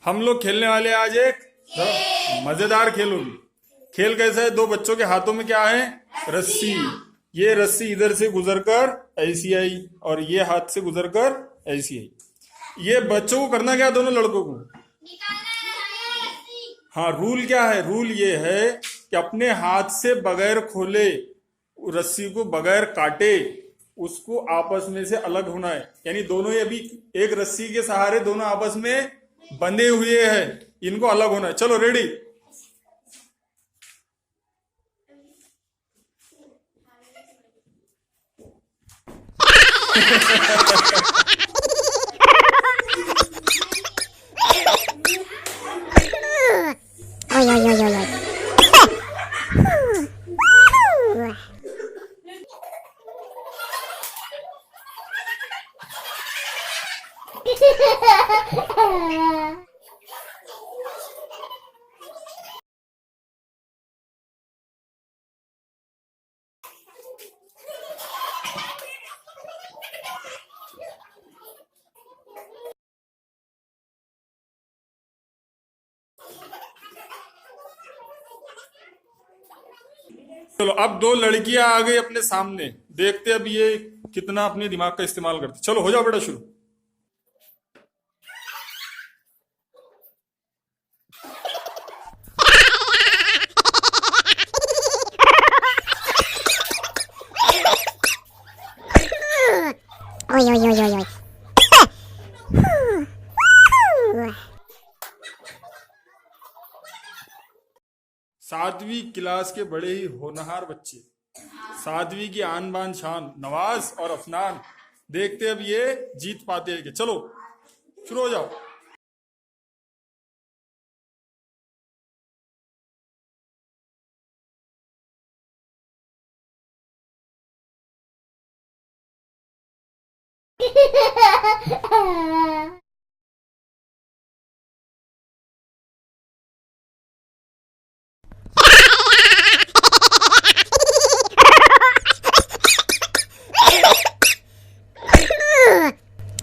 हम लोग खेलने वाले हैं आज एक मजेदार खेल होगी। खेल कैसा है, दो बच्चों के हाथों में क्या है, रस्सी। ये रस्सी इधर से गुजरकर ऐसी आई और ये हाथ से गुजरकर ऐसी आई। ये बच्चों को करना क्या है, दोनों लड़कों को। हाँ, रूल क्या है, रूल ये है कि अपने हाथ से बगैर खोले रस्सी को बगैर काटे उसको आपस में से अलग होना है। यानी दोनों ही अभी एक रस्सी के सहारे दोनों आपस में बंधे हुए हैं, इनको अलग होना है। चलो ready. Oi, oi, oi, oi, oi. चलो अब दो लड़कियां आ गई अपने सामने, देखते अब ये कितना अपने दिमाग का इस्तेमाल करते। चलो हो जाओ बेटा शुरू। Oi, oi, oi, oi, oi. सातवीं क्लास के बड़े ही होनहार बच्चे, सातवीं की आन बान शान नवाज और अफनान, देखते अब ये जीत पाते हैं कि। चलो शुरू हो जाओ।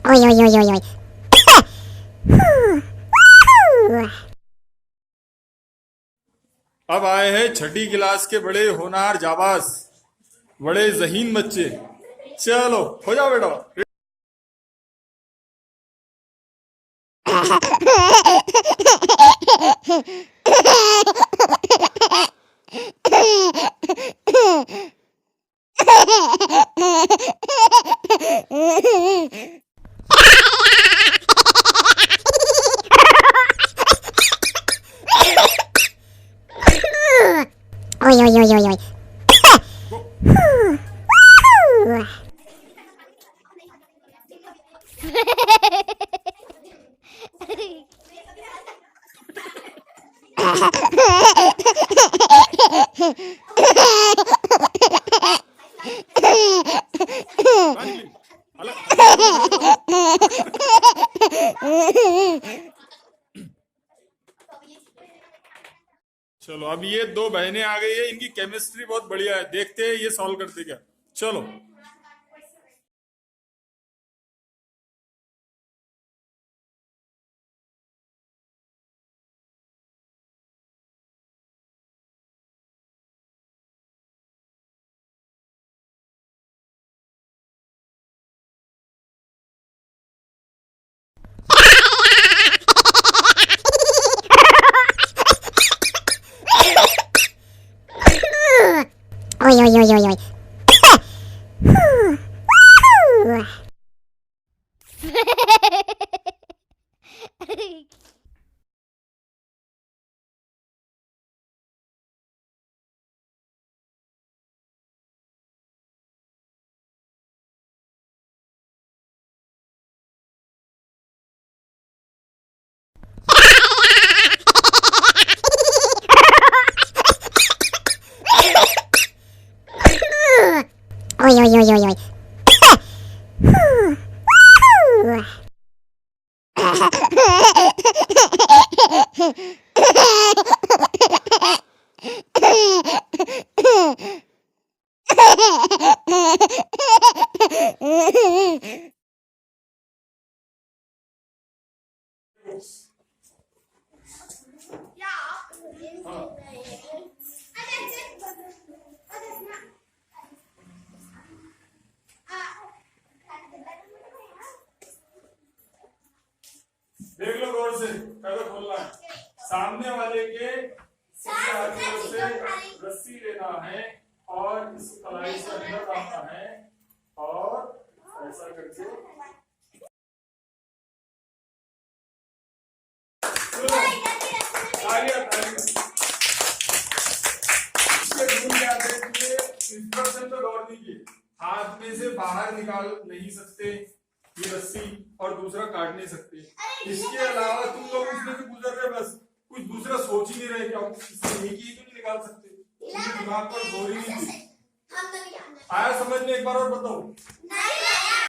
Oi, oi, oi, oi, oi. अब आए हैं छठी क्लास के बड़े होनहार जाबाज, बड़े जहीन बच्चे। चलो हो जाओ बेटा। Oi, oi, oi, oi, oi. चलो अब ये दो बहनें आ गई है, इनकी केमिस्ट्री बहुत बढ़िया है, देखते हैं ये सॉल्व करते क्या। चलो Oi, oi, oi, oi, oi. Oi, oi, oi, oi, oi. हाँ देख लो गौर से, कैसे खोलना है। सामने वाले के सीधे हाथ की ओर से रस्सी लेना है और इस कलाई से अंदर डालना है और ऐसा करके तालियां तालियां। इसके रूल क्या है कि इंस्ट्रक्शन पे गौर कीजिए, हाथ में से बाहर निकाल नहीं सकते ये रस्सी और दूसरा काट नहीं सकते। इसके अलावा तुम लोग उसमें से गुजर रहे, बस कुछ दूसरा सोच ही नहीं रहे कि आप इससे एक ही तो नहीं निकाल सकते। दिमाग पर जोर ही नहीं थी। आया समझ में? एक बार और बताओ।